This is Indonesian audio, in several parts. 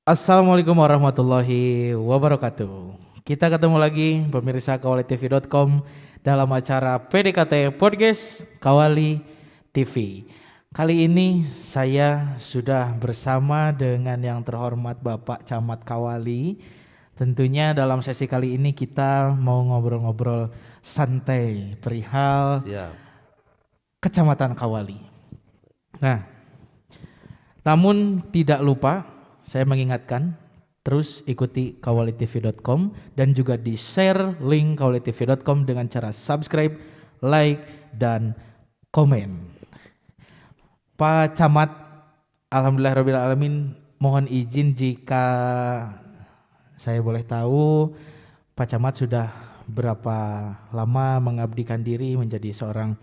Assalamualaikum warahmatullahi wabarakatuh. Kita ketemu lagi pemirsa kawalitv.com dalam acara PDKT Podcast Kawali TV. Kali ini saya sudah bersama dengan yang terhormat Bapak Camat Kawali. Tentunya dalam sesi kali ini kita mau ngobrol-ngobrol santai perihal Siap. Kecamatan Kawali. Nah, namun tidak lupa saya mengingatkan terus ikuti kawalitv.com dan juga di share link kawalitv.com dengan cara subscribe, like, dan komen. Pak Camat, alhamdulillahirrahmanirrahim, mohon izin jika saya boleh tahu Pak Camat sudah berapa lama mengabdikan diri menjadi seorang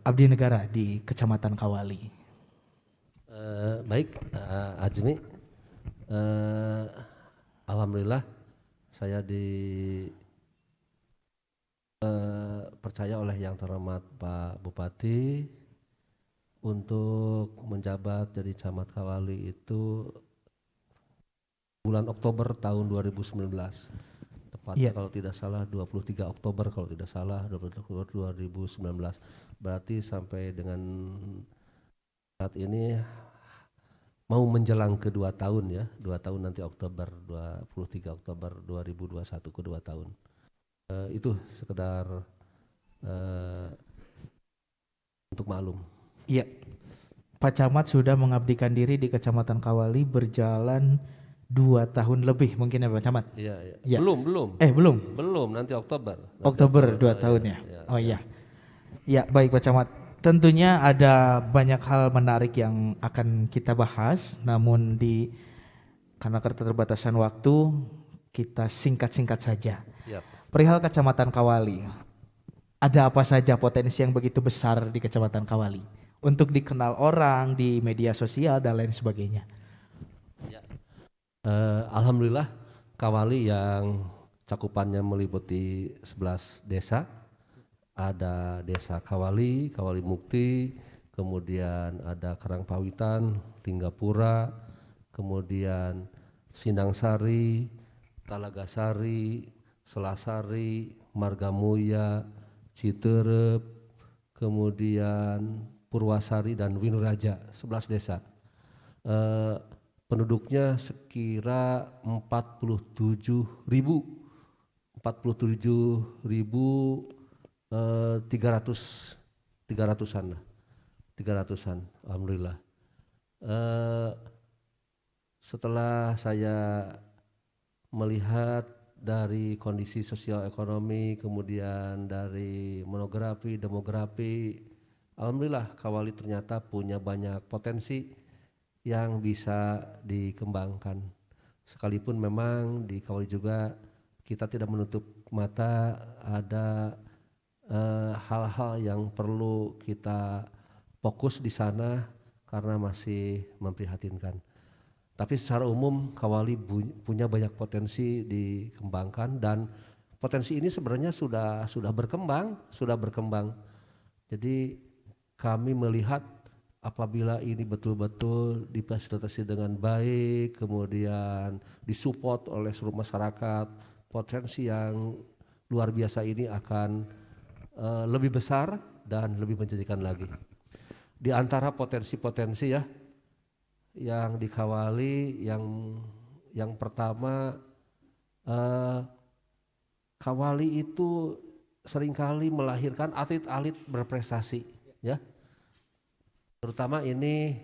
abdi negara di Kecamatan Kawali. Baik, Ajmi. Eh, Alhamdulillah saya dipercaya oleh Yang Terhormat Pak Bupati untuk menjabat jadi Camat Kawali itu bulan Oktober tahun 2019. Tepatnya kalau tidak salah 23 Oktober kalau tidak salah 23 Oktober 2019. Berarti sampai dengan saat ini mau menjelang ke 2 tahun ya, 2 tahun nanti Oktober, 23 Oktober 2021 ke 2 tahun. Itu sekedar untuk maklum. Iya, Pak Camat sudah mengabdikan diri di Kecamatan Kawali berjalan 2 tahun lebih mungkin ya Pak Camat? Iya, iya. Ya. Belum. Belum? Belum, nanti Oktober. Oktober 2 tahun ya? Oh iya. Ya baik Pak Camat. Tentunya ada banyak hal menarik yang akan kita bahas, namun karena keterbatasan waktu kita singkat-singkat saja. Siap. Perihal Kecamatan Kawali, ada apa saja potensi yang begitu besar di Kecamatan Kawali untuk dikenal orang di media sosial dan lain sebagainya? Ya. Alhamdulillah Kawali yang cakupannya meliputi 11 desa. Ada desa Kawali, Kawali Mukti, kemudian ada Karangpawitan, Linggapura, kemudian Sindang-Sari, Talagasari, Selasari, Margamuya, Citerep, kemudian Purwasari dan Winuraja, 11 desa. Penduduknya sekira 300-an lah, 300-an, alhamdulillah. Setelah saya melihat dari kondisi sosial ekonomi, kemudian dari monografi, demografi, alhamdulillah Kawali ternyata punya banyak potensi yang bisa dikembangkan. Sekalipun memang di Kawali juga kita tidak menutup mata ada hal-hal yang perlu kita fokus di sana karena masih memprihatinkan. Tapi secara umum Kawali punya banyak potensi dikembangkan dan potensi ini sebenarnya sudah berkembang. Jadi kami melihat apabila ini betul-betul difasilitasi dengan baik, kemudian disupport oleh seluruh masyarakat, potensi yang luar biasa ini akan lebih besar dan lebih menjanjikan lagi. Di antara potensi-potensi ya yang dikawali, yang pertama Kawali itu seringkali melahirkan atlet-atlet berprestasi ya. Terutama ini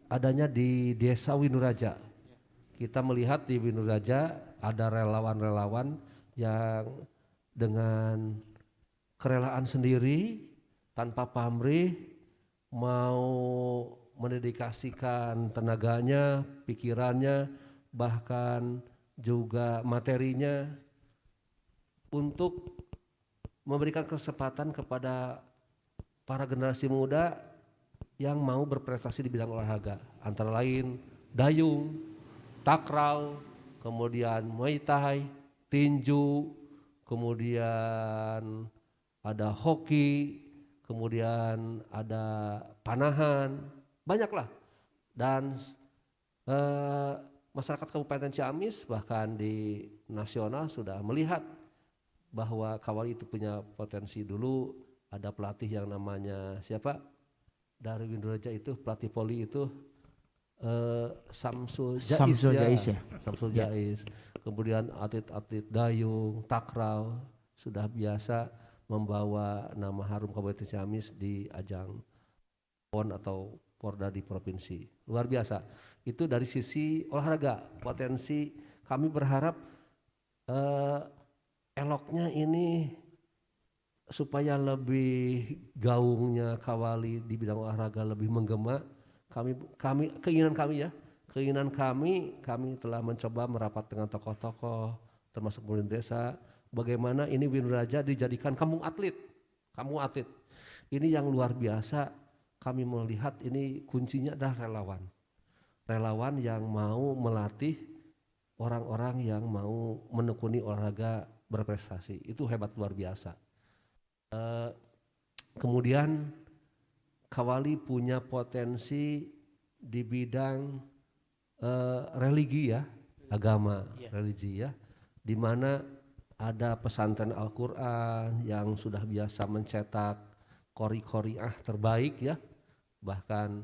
adanya di Desa Winuraja. Kita melihat di Winuraja ada relawan-relawan yang dengan kerelaan sendiri tanpa pamrih mau mendedikasikan tenaganya, pikirannya, bahkan juga materinya untuk memberikan kesempatan kepada para generasi muda yang mau berprestasi di bidang olahraga, antara lain dayung, takraw, kemudian muay thai, tinju, kemudian ada hoki, kemudian ada panahan, banyaklah Dan eh, masyarakat Kabupaten Ciamis bahkan di nasional sudah melihat bahwa Kawali itu punya potensi. Dulu ada pelatih yang namanya siapa dari Windoraja itu, pelatih voli itu Samsul Jais Samsul ya, Jais ya. Samsul Ya. Jais. Kemudian atlet-atlet dayung, takraw sudah biasa membawa nama harum Kabupaten Ciamis di ajang PON atau Porda di provinsi. Luar biasa. Itu dari sisi olahraga, potensi. Kami berharap eloknya ini supaya lebih gaungnya Kawali di bidang olahraga lebih menggema. Keinginan kami telah mencoba merapat dengan tokoh-tokoh termasuk pemerintah desa, bagaimana ini Windoraja dijadikan kampung atlet ini yang luar biasa. Kami melihat ini kuncinya adalah relawan yang mau melatih orang-orang yang mau menekuni olahraga berprestasi. Itu hebat luar biasa. Kemudian Kawali punya potensi di bidang religi ya, agama, religi ya, di mana ada pesantren Al-Quran yang sudah biasa mencetak qori-qoriah terbaik ya, bahkan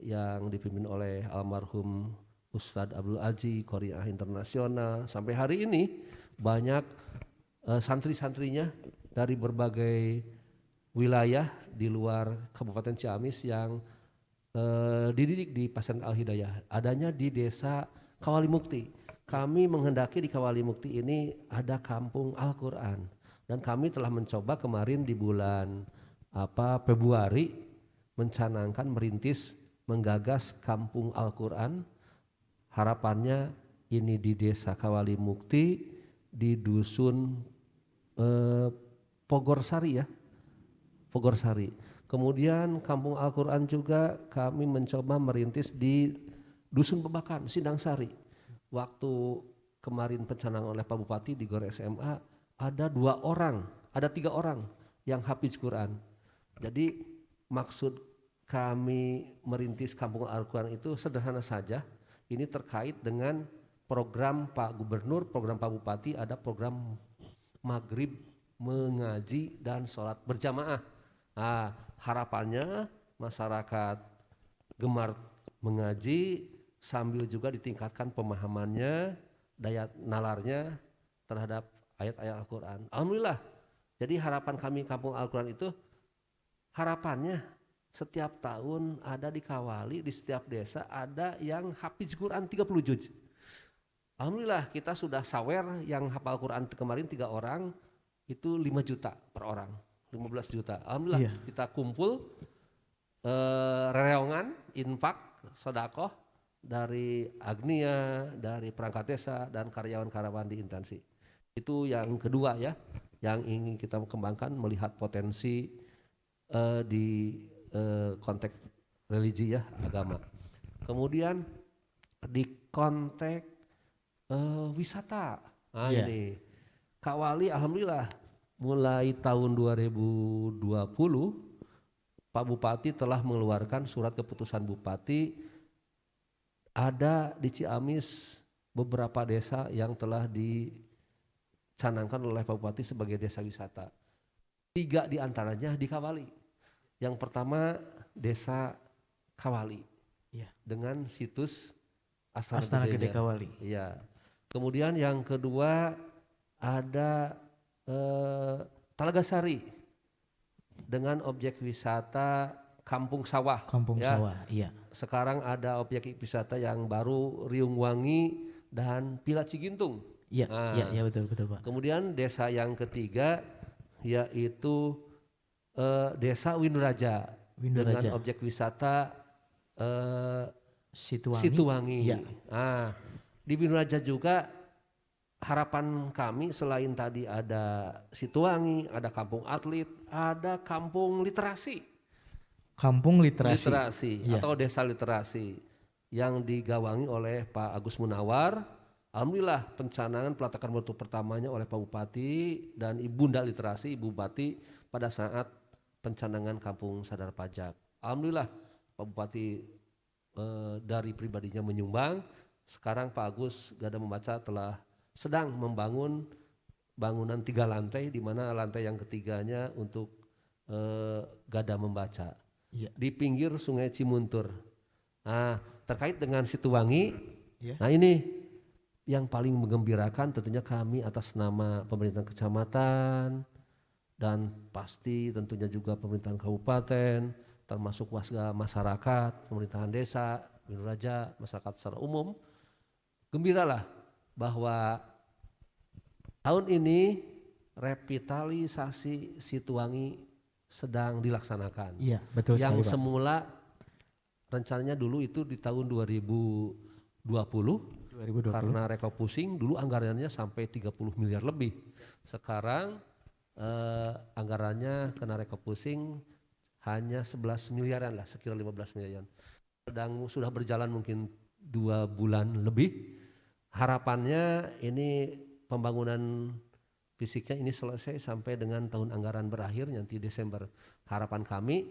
yang dipimpin oleh almarhum Ustadz Abdul Aji, qoriah internasional. Sampai hari ini banyak santri-santrinya dari berbagai wilayah di luar Kabupaten Ciamis yang dididik di Pesantren Al-Hidayah. Adanya di desa Kawali Mukti. Kami menghendaki di Kawali Mukti ini ada kampung Al-Quran. Dan kami telah mencoba kemarin di bulan Februari mencanangkan, merintis, menggagas kampung Al-Quran. Harapannya ini di desa Kawali Mukti di dusun Pogorsari ya, Pogorsari. Kemudian kampung Al-Quran juga kami mencoba merintis di dusun Bebakan, Sindang Sari. Waktu kemarin pencanangan oleh Pak Bupati di Gor SMA ada 3 orang yang hafiz Quran. Jadi maksud kami merintis kampung Al-Quran itu sederhana saja. Ini terkait dengan program Pak Gubernur, program Pak Bupati, ada program maghrib mengaji dan sholat berjamaah. Nah, harapannya masyarakat gemar mengaji sambil juga ditingkatkan pemahamannya, daya nalarnya terhadap ayat-ayat Al-Quran. Alhamdulillah. Jadi harapan kami kampung Al-Quran itu harapannya setiap tahun ada di Kawali, di setiap desa ada yang hafiz Quran 30 juz. Alhamdulillah kita sudah sawer yang hafal Quran kemarin 3 orang itu 5 juta per orang, 15 juta. Alhamdulillah kita kumpul rereongan, infak, sodakoh dari Agnia, dari perangkat desa dan karyawan-karyawan di instansi. Itu yang kedua ya, yang ingin kita kembangkan, melihat potensi di konteks religi ya, agama. Kemudian di konteks wisata. Nah ini Kawali alhamdulillah mulai tahun 2020 Pak Bupati telah mengeluarkan surat keputusan Bupati, ada di Ciamis beberapa desa yang telah dicanangkan oleh Pak Bupati sebagai desa wisata. 3 diantaranya di Kawali. Yang pertama desa Kawali dengan situs Astana Gede Kawali. Iya. Kemudian yang kedua ada Talaga Sari dengan objek wisata Kampung Sawah. Sawah, iya. Sekarang ada objek wisata yang baru Riung Wangi dan Pila Cigintung. Iya, iya betul Pak. Kemudian desa yang ketiga yaitu desa Windoraja dengan objek wisata Situwangi. Ya. Nah, di Windoraja juga harapan kami selain tadi ada Situwangi, ada kampung atlet, ada kampung literasi. Kampung literasi. Atau desa literasi yang digawangi oleh Pak Agus Munawar. Alhamdulillah pencanangan peletakan batu pertamanya oleh Pak Bupati dan Ibunda Literasi, Ibu Bupati pada saat pencanangan Kampung Sadar Pajak. Alhamdulillah Pak Bupati dari pribadinya menyumbang. Sekarang Pak Agus Gada Membaca telah sedang membangun bangunan 3 lantai, di mana lantai yang ketiganya untuk Gada Membaca di pinggir Sungai Cimuntur. Nah, terkait dengan Situwangi, nah ini yang paling menggembirakan tentunya kami atas nama pemerintahan kecamatan dan pasti tentunya juga pemerintahan kabupaten, termasuk warga masyarakat, pemerintahan desa, Raja, masyarakat secara umum, gembiralah bahwa tahun ini revitalisasi Situwangi sedang dilaksanakan. Iya, betul sekali, Yang Pak. semula rencananya dulu itu di tahun 2020 karena refocusing dulu anggarannya sampai 30 miliar lebih. Sekarang anggarannya kena refocusing hanya 11 miliaran lah, sekira 15 miliaran. Sudah berjalan mungkin 2 bulan lebih. Harapannya ini pembangunan fisiknya ini selesai sampai dengan tahun anggaran berakhir nanti Desember. Harapan kami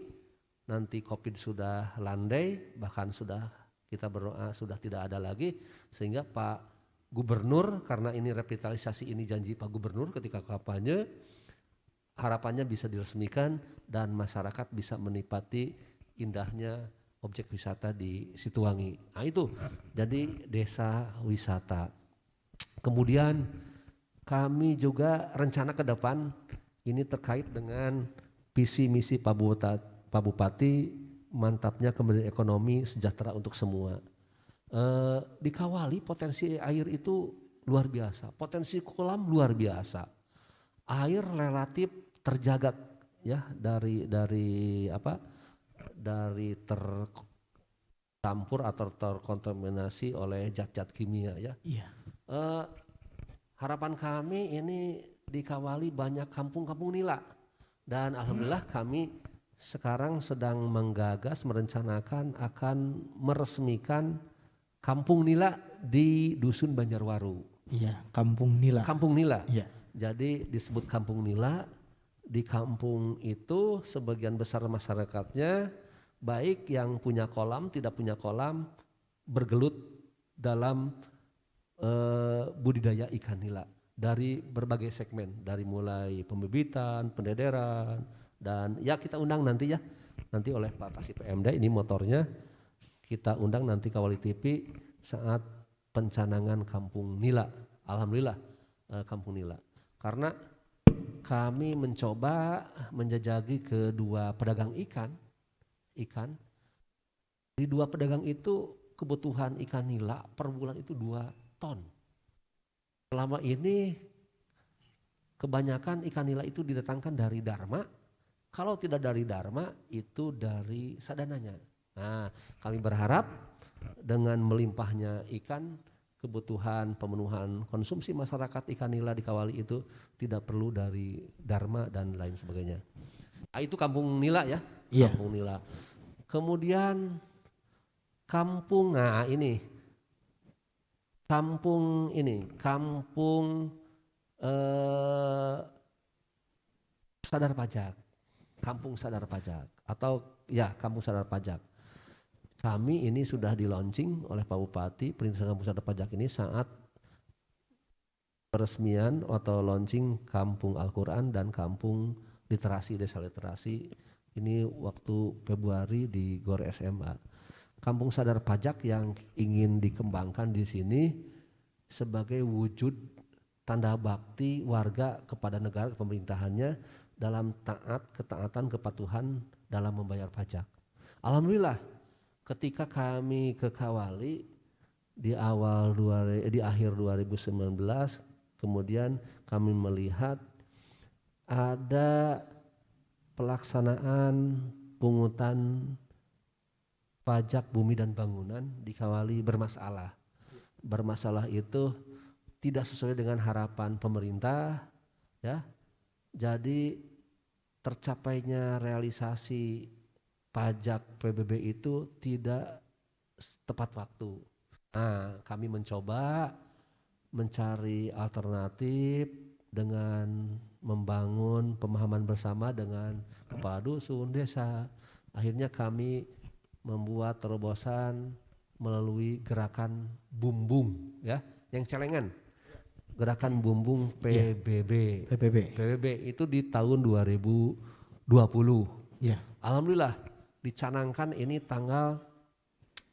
nanti COVID sudah landai, bahkan sudah kita berdoa sudah tidak ada lagi, sehingga Pak Gubernur, karena ini revitalisasi ini janji Pak Gubernur ketika kampanye, harapannya bisa diresmikan dan masyarakat bisa menikmati indahnya objek wisata di Situwangi. Nah itu jadi desa wisata. Kemudian kami juga rencana ke depan ini terkait dengan visi misi Pak Bupati mantapnya kembali ekonomi sejahtera untuk semua. Di Kawali potensi air itu luar biasa, potensi kolam luar biasa. Air relatif terjaga ya dari tercampur atau terkontaminasi oleh zat-zat kimia ya. Iya. Harapan kami ini di Kawali banyak kampung-kampung nila, dan alhamdulillah kami sekarang sedang menggagas merencanakan akan meresmikan kampung nila di Dusun Banjarwaru. Iya, Kampung Nila. Kampung Nila. Iya. Jadi disebut Kampung Nila. Di kampung itu sebagian besar masyarakatnya baik yang punya kolam, tidak punya kolam, bergelut dalam budidaya ikan nila dari berbagai segmen, dari mulai pembibitan, pendederan, dan ya kita undang nanti ya, nanti oleh Pak Kasih PMD ini motornya kita undang nanti Kawali TV saat pencanangan Kampung Nila. Alhamdulillah Kampung Nila, karena kami mencoba menjajaki kedua pedagang ikan. Di 2 pedagang itu kebutuhan ikan nila per bulan itu 2 ton. Selama ini kebanyakan ikan nila itu didatangkan dari Dharma. Kalau tidak dari Dharma itu dari Sadananya. Nah, kami berharap dengan melimpahnya ikan, kebutuhan pemenuhan konsumsi masyarakat ikan nila di Kawali itu tidak perlu dari Dharma dan lain sebagainya. Nah, itu Kampung Nila ya. Iya. Kampung Nila. Kemudian kampung sadar pajak, kampung sadar pajak atau ya kampung sadar pajak. Kami ini sudah di launching oleh Pak Bupati perintisan kampung sadar pajak ini saat peresmian atau launching kampung Al-Quran dan kampung literasi, desa literasi ini waktu Februari di GOR SMA. Kampung sadar pajak yang ingin dikembangkan di sini sebagai wujud tanda bakti warga kepada negara pemerintahannya dalam ketaatan, kepatuhan dalam membayar pajak. Alhamdulillah ketika kami ke Kawali di akhir 2019 kemudian kami melihat ada pelaksanaan pungutan pajak bumi dan bangunan di Kawali bermasalah. Bermasalah itu tidak sesuai dengan harapan pemerintah ya. Jadi tercapainya realisasi pajak PBB itu tidak tepat waktu. Nah, kami mencoba mencari alternatif dengan membangun pemahaman bersama dengan kepala dusun, desa. Akhirnya kami membuat terobosan melalui gerakan bumbung ya, yang celengan. Gerakan bumbung PBB. PBB itu di tahun 2020. Iya. Alhamdulillah dicanangkan ini tanggal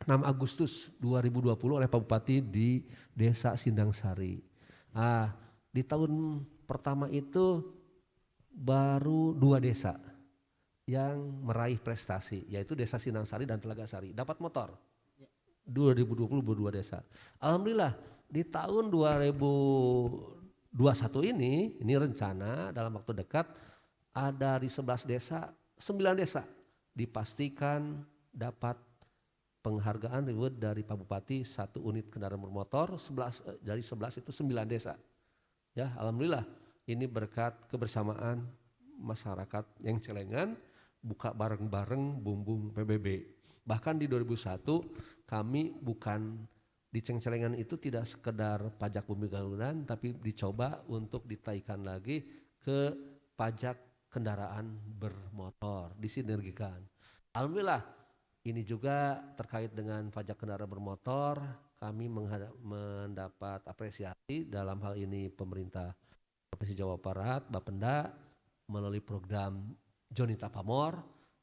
6 Agustus 2020 oleh Pak Bupati di Desa Sindang Sari. Di tahun pertama itu baru 2 desa yang meraih prestasi, yaitu Desa Sindang Sari dan Telaga Sari, dapat motor. 2020 berdua desa. Alhamdulillah di tahun 2021 ini rencana dalam waktu dekat ada di 11 desa, 9 desa dipastikan dapat penghargaan reward dari Pak Bupati 1 unit kendaraan bermotor, 11 dari 11 itu 9 desa. Ya, alhamdulillah ini berkat kebersamaan masyarakat yang Celengan buka bareng-bareng bumbung PBB. Bahkan di 2001 kami bukan di Celengan itu tidak sekedar pajak bumi bangunan, tapi dicoba untuk ditaikan lagi ke pajak kendaraan bermotor, disinergikan. Alhamdulillah ini juga terkait dengan pajak kendaraan bermotor, kami mendapat apresiasi dalam hal ini pemerintah Provinsi Jawa Barat, Bapenda melalui program Jonita Pamor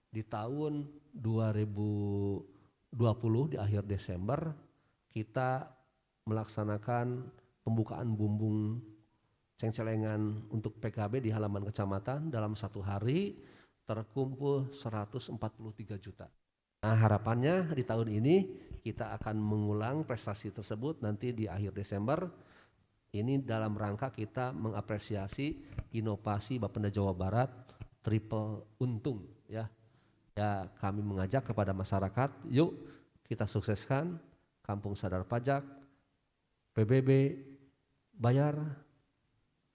di tahun 2020 di akhir Desember kita melaksanakan pembukaan bumbung Celengan untuk PKB di halaman kecamatan dalam 1 hari terkumpul 143 juta. Nah, harapannya di tahun ini kita akan mengulang prestasi tersebut nanti di akhir Desember. Ini dalam rangka kita mengapresiasi inovasi Bapenda Jawa Barat triple untung ya. Ya, kami mengajak kepada masyarakat, yuk kita sukseskan Kampung Sadar Pajak, PBB, bayar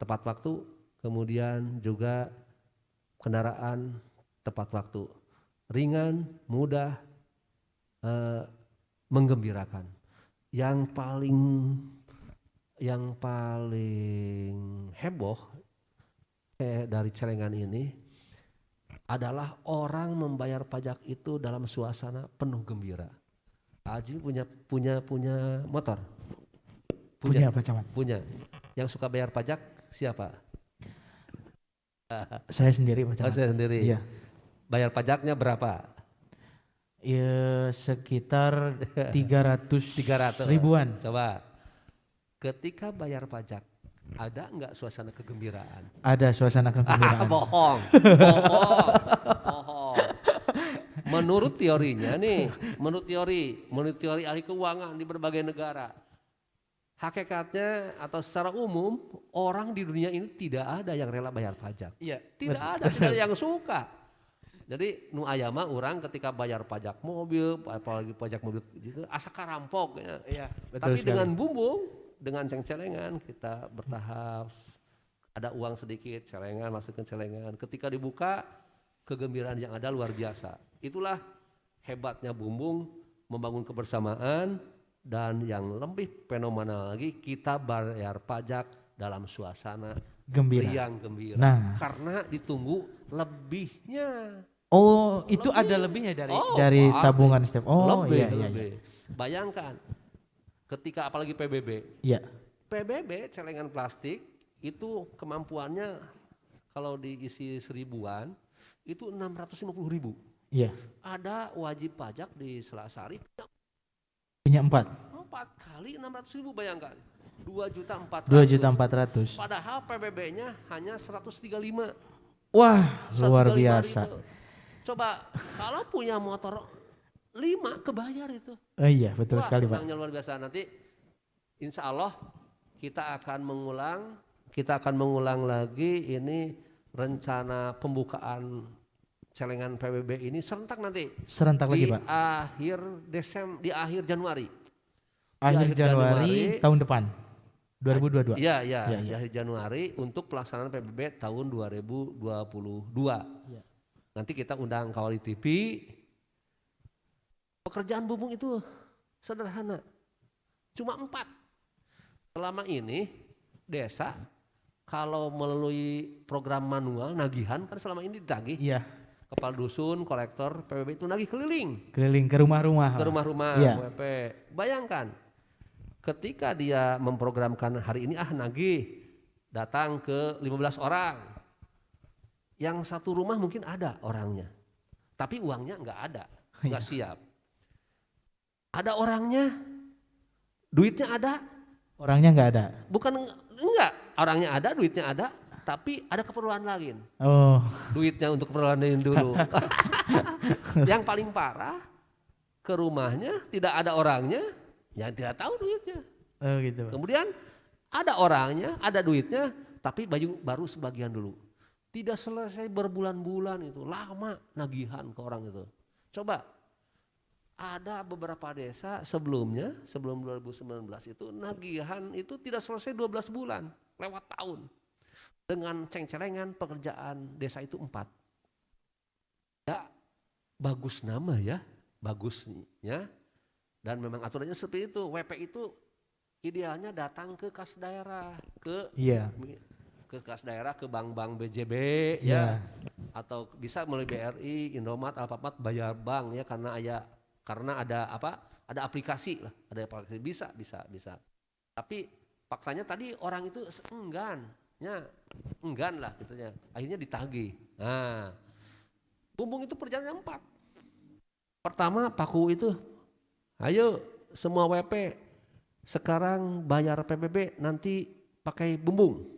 tepat waktu, kemudian juga kendaraan tepat waktu, ringan, mudah, menggembirakan. Yang paling heboh dari Celengan ini adalah orang membayar pajak itu dalam suasana penuh gembira. Aji punya motor? Punya Pak Camat? Punya. Yang suka bayar pajak siapa? Saya sendiri Pak Camat. Saya sendiri. Iya. Bayar pajaknya berapa? Ya sekitar 300 ribuan. Coba. Ketika bayar pajak, ada enggak suasana kegembiraan? Ada suasana kegembiraan. Bohong. Menurut teorinya nih, menurut teori ahli keuangan di berbagai negara, hakikatnya atau secara umum orang di dunia ini tidak ada yang rela bayar pajak. Iya. Tidak ada yang suka. Jadi nu ayama orang ketika bayar pajak mobil, apalagi pajak mobil gitu, asa karampok ya. Iya, betul Tapi sekali. dengan bumbung, dengan celengan kita bertahap, ada uang sedikit, celengan masukin celengan. Ketika dibuka, kegembiraan yang ada luar biasa. Itulah hebatnya bumbung membangun kebersamaan, dan yang lebih fenomenal lagi kita bayar pajak dalam suasana Gembira. riang gembira. Nah. Karena ditunggu lebihnya. Oh, itu ada lebihnya dari pasti. tabungan setiap. Oh, lebih. iya. Bayangkan ketika apalagi PBB. Iya. PBB celengan plastik itu kemampuannya kalau diisi 1000-an itu 650.000. Iya. Ada wajib pajak di Selasari Punya 4 kali 600.000, bayangkan 2.400.000. 2.400.000. Padahal PBB-nya hanya 135. Wah, 135 luar biasa. ribu. Coba kalau punya motor 5 kebayar itu. Oh iya, betul Wah, sekali Pak. senangnya luar biasa. Nanti insya Allah kita akan mengulang lagi ini rencana pembukaan celengan PBB ini serentak nanti. Serentak lagi Pak. Di akhir Januari. Akhir Januari tahun depan. 2022. Iya. Di akhir Januari untuk pelaksanaan PBB tahun 2022. Ya. Nanti kita undang Kawali TV. Pekerjaan bumbung itu sederhana. Cuma 4. Selama ini desa kalau melalui program manual nagihan kan selama ini ditagih. Iya. kepala dusun, kolektor PBB itu nagih keliling Keliling ke rumah-rumah. ke rumah-rumah Iya. WP. Bayangkan ketika dia memprogramkan hari ini nagih datang ke 15 orang. Yang satu rumah mungkin ada orangnya. Tapi uangnya enggak ada, enggak siap. Ada orangnya, duitnya ada. Orangnya nggak ada. Bukan enggak, orangnya ada, duitnya ada, tapi ada keperluan lain. Oh, Duitnya untuk keperluan lain dulu. Yang paling parah, ke rumahnya tidak ada orangnya, yang tidak tahu duitnya. oh gitu. Kemudian ada orangnya, ada duitnya, tapi baju baru sebagian dulu. Tidak selesai berbulan-bulan itu, lama nagihan ke orang itu. Coba, ada beberapa desa sebelumnya, sebelum 2019 itu nagihan itu tidak selesai 12 bulan, lewat tahun. Dengan ceng-celengan pekerjaan desa itu 4. Ya, bagus nama ya, bagusnya. Dan memang aturannya seperti itu, WP itu idealnya datang ke kas daerah, Iya. ke kas daerah, ke bank-bank BJB Iya. ya, atau bisa melalui BRI, Indomaret, Alfamart, bayar bank ya karena ada apa? Ada aplikasi lah, ada aplikasi bisa. Tapi faktanya tadi orang itu enggan lah gitunya. Akhirnya ditagih. Nah, bumbung itu perjalanannya 4. Pertama paku itu, ayo semua WP sekarang bayar PBB nanti pakai bumbung.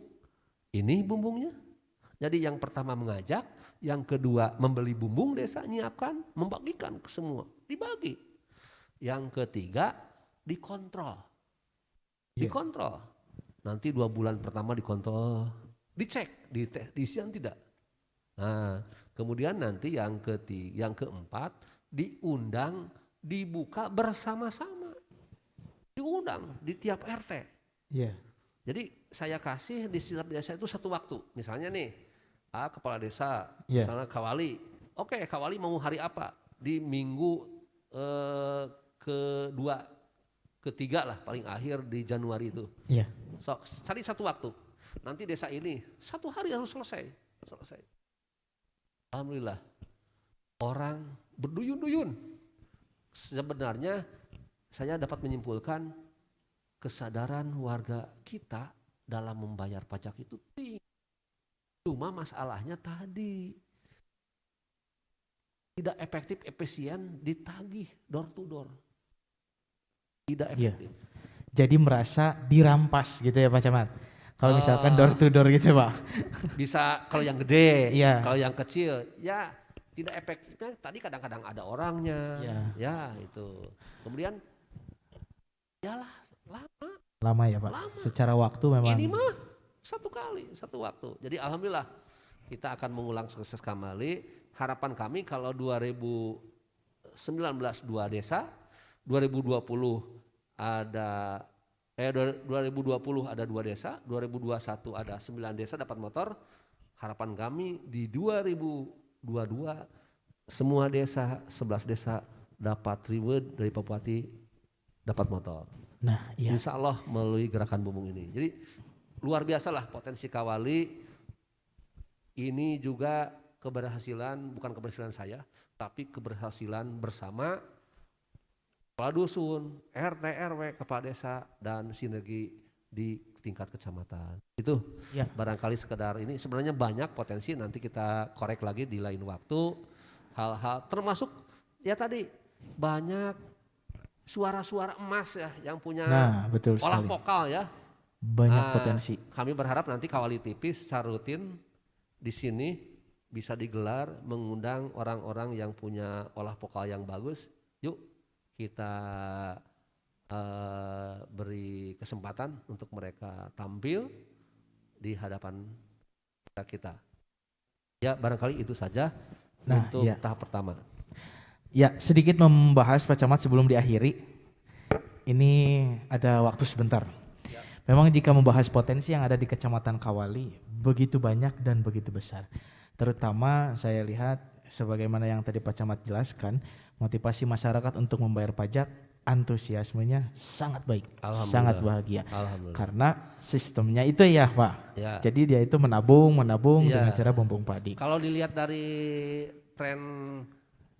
Ini bumbungnya. Jadi yang pertama mengajak, yang kedua membeli bumbung desa, nyiapkan, membagikan ke semua, dibagi. Yang ketiga dikontrol. Dikontrol. Nanti 2 bulan pertama dikontrol, dicek, diisian tidak. Nah, kemudian nanti yang keempat diundang, dibuka bersama-sama. Diundang di tiap RT. Iya. Jadi saya kasih di setiap desa itu satu waktu. Misalnya nih, kepala desa, Yeah. misalnya Kawali. Oke, Kawali mau hari apa? Di minggu kedua, ketiga lah paling akhir di Januari itu. Iya. So, cari satu waktu. Nanti desa ini 1 hari harus selesai. Alhamdulillah, orang berduyun-duyun. Sebenarnya saya dapat menyimpulkan kesadaran warga kita dalam membayar pajak itu tinggi. Cuma masalahnya tadi tidak efektif, efisien, ditagih door to door. Tidak efektif. Jadi merasa dirampas gitu ya Pak Camat. Kalau misalkan door to door gitu Pak. Bisa kalau yang gede, Iya. kalau yang kecil ya tidak efektifnya tadi kadang-kadang ada orangnya. Iya. Ya itu. Kemudian yalah lama. Lama ya Pak. Lama. Secara waktu memang. Ini mah satu waktu. Jadi alhamdulillah kita akan mengulang sukses kembali. Harapan kami kalau 2019 2 desa, 2020 ada 2020 ada 2 desa, 2021 ada 9 desa dapat motor. Harapan kami di 2022 semua desa, 11 desa dapat reward dari Bupati dapat motor. Nah, iya. Insya Allah melalui gerakan bumbung ini. Jadi luar biasa lah potensi Kawali. Ini juga keberhasilan, bukan keberhasilan saya, tapi keberhasilan bersama kepala dusun, RT, RW, kepala desa, dan sinergi di tingkat kecamatan. Itu Ya. barangkali sekedar ini sebenarnya banyak potensi, nanti kita korek lagi di lain waktu. Hal-hal termasuk ya tadi banyak suara-suara emas ya yang punya betul olah sekali. vokal ya. Banyak potensi. Kami berharap nanti Kawali TV secara rutin di sini bisa digelar mengundang orang-orang yang punya olah vokal yang bagus. Yuk kita beri kesempatan untuk mereka tampil di hadapan kita. Ya barangkali itu saja untuk tahap pertama. Ya, sedikit membahas Pak Camat sebelum diakhiri. Ini ada waktu sebentar. Memang jika membahas potensi yang ada di Kecamatan Kawali begitu banyak dan begitu besar. Terutama saya lihat sebagaimana yang tadi Pak Camat jelaskan, motivasi masyarakat untuk membayar pajak, antusiasmenya sangat baik, sangat bahagia. Karena sistemnya itu ya Pak. Ya. Jadi dia itu menabung dengan cara bumbung padi. Kalau dilihat dari tren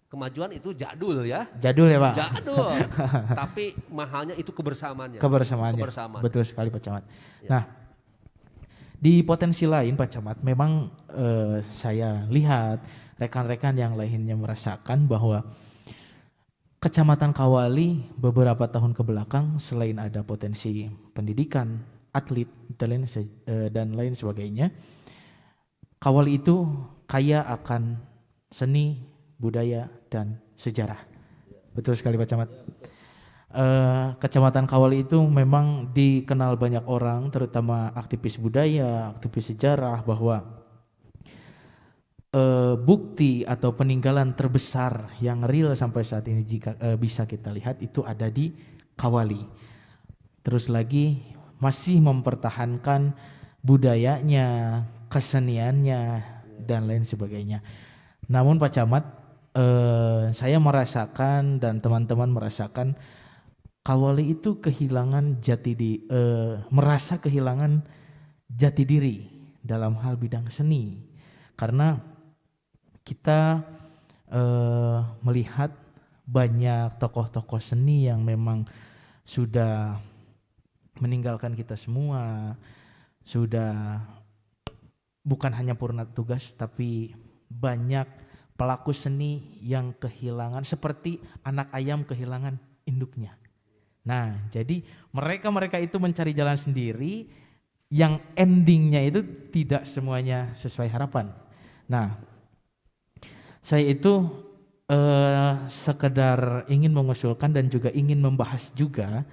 kemajuan itu jadul ya. Jadul ya Pak? Jadul. Tapi mahalnya itu kebersamaannya. Kebersamaannya. Kebersamaan. Betul sekali Pak Camat. Ya. Nah, di potensi lain Pak Camat, memang saya lihat rekan-rekan yang lainnya merasakan bahwa Kecamatan Kawali beberapa tahun ke belakang selain ada potensi pendidikan, atlet, dan lain sebagainya, Kawali itu kaya akan seni, budaya, dan sejarah. Betul sekali Pak Camat. Kecamatan Kawali itu memang dikenal banyak orang, terutama aktivis budaya, aktivis sejarah, bahwa bukti atau peninggalan terbesar yang real sampai saat ini jika bisa kita lihat itu ada di Kawali. Terus lagi masih mempertahankan budayanya, keseniannya, dan lain sebagainya. Namun Pak Camat, saya merasakan dan teman-teman merasakan Kawali itu kehilangan merasa kehilangan jati diri dalam hal bidang seni, karena kita melihat banyak tokoh-tokoh seni yang memang sudah meninggalkan kita semua, sudah bukan hanya purna tugas tapi banyak pelaku seni yang kehilangan seperti anak ayam kehilangan induknya. Nah, jadi mereka itu mencari jalan sendiri yang endingnya itu tidak semuanya sesuai harapan. Nah, saya itu sekedar ingin mengusulkan dan juga ingin membahas juga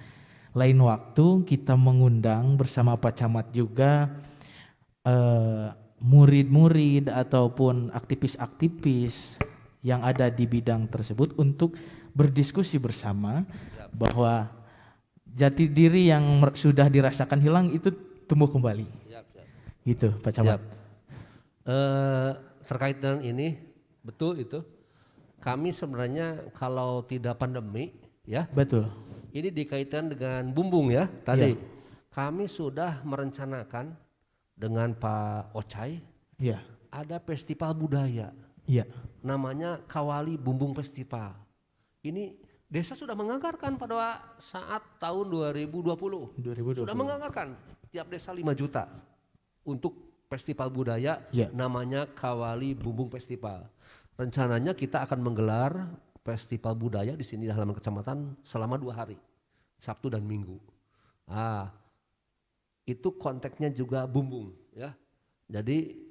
lain waktu kita mengundang bersama Pak Camat juga murid-murid ataupun aktivis-aktivis yang ada di bidang tersebut untuk berdiskusi bersama bahwa jati diri yang sudah dirasakan hilang itu tumbuh kembali. Gitu Pak Camat. Terkait dengan ini, betul itu. Kami sebenarnya kalau tidak pandemi ya. Betul. Ini dikaitkan dengan bumbung ya tadi. Ya. Kami sudah merencanakan dengan Pak Ocai. Ya. Ada festival budaya. Ya. Namanya Kawali Bumbung Festival. Ini desa sudah menganggarkan pada saat tahun 2020. Sudah menganggarkan tiap desa 5 juta untuk festival budaya namanya Kawali Bumbung Festival. Rencananya kita akan menggelar festival budaya di sini di halaman kecamatan selama 2 hari, Sabtu dan Minggu. Itu konteksnya juga bumbung ya. Jadi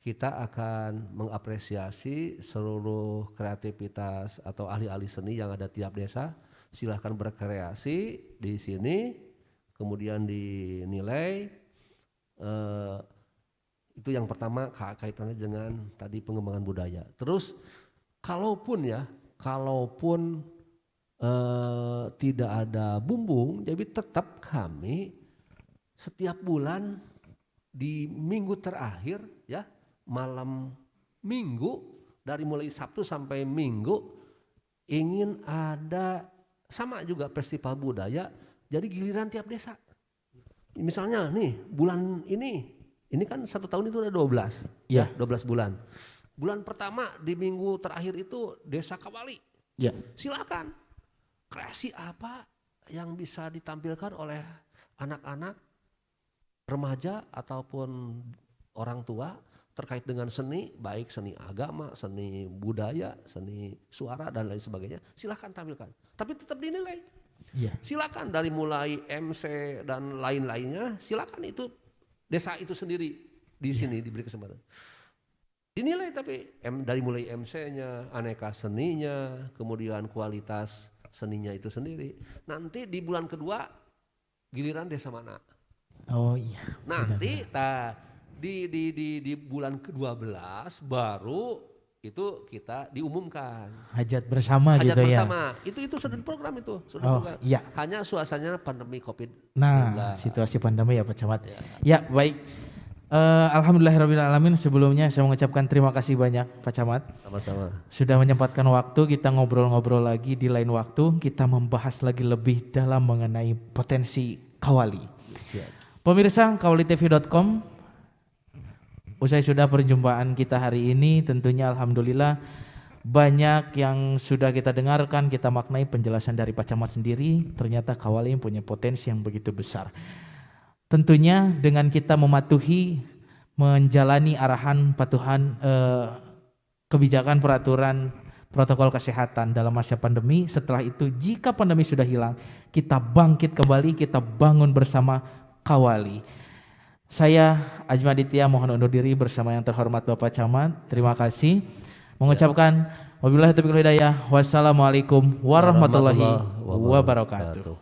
kita akan mengapresiasi seluruh kreativitas atau ahli-ahli seni yang ada tiap desa. Silahkan berkreasi di sini, kemudian dinilai. Itu yang pertama kaitannya dengan tadi pengembangan budaya. Terus kalaupun tidak ada bumbung, jadi tetap kami setiap bulan di minggu terakhir ya, malam minggu dari mulai Sabtu sampai Minggu ingin ada sama juga festival budaya, jadi giliran tiap desa. Misalnya nih bulan ini kan 1 tahun itu ada 12 ya 12 bulan. Bulan pertama di minggu terakhir itu Desa Kawali. Ya. Silakan kreasi apa yang bisa ditampilkan oleh anak-anak, remaja ataupun orang tua terkait dengan seni, baik seni agama, seni budaya, seni suara dan lain sebagainya. Silakan tampilkan. Tapi tetap dinilai. Ya. Silakan dari mulai MC dan lain-lainnya, silakan itu desa itu sendiri di sini diberi kesempatan. Dinilai tapi dari mulai MC-nya, aneka seninya, kemudian kualitas seninya itu sendiri. Nanti di bulan kedua giliran desa mana? Oh iya. Nanti di bulan ke-12 baru itu kita diumumkan. Hajat bersama Hajat gitu bersama. ya. Itu sudah program itu, program. Iya. Hanya suasananya pandemi Covid-19. Nah, situasi pandemi ya Pak Camat. Ya, baik. Alhamdulillahirrahmanirrahim. Sebelumnya saya mengucapkan terima kasih banyak Pak Camat. Sama-sama. Sudah menyempatkan waktu kita ngobrol-ngobrol lagi di lain waktu. Kita membahas lagi lebih dalam mengenai potensi Kawali. Pemirsa kawalitv.com, usai sudah perjumpaan kita hari ini, tentunya alhamdulillah Banyak yang sudah kita dengarkan, kita maknai penjelasan dari Pak Camat sendiri, ternyata Kawali punya potensi yang begitu besar. Tentunya dengan kita mematuhi, menjalani arahan patuhan kebijakan peraturan protokol kesehatan dalam masa pandemi. Setelah itu jika pandemi sudah hilang, kita bangkit kembali, kita bangun bersama Kawali. Saya Ajma Aditya mohon undur diri bersama yang terhormat Bapak Camat. Terima kasih. Mengucapkan wabillahi taufiq wal hidayah. Wassalamualaikum warahmatullahi wabarakatuh.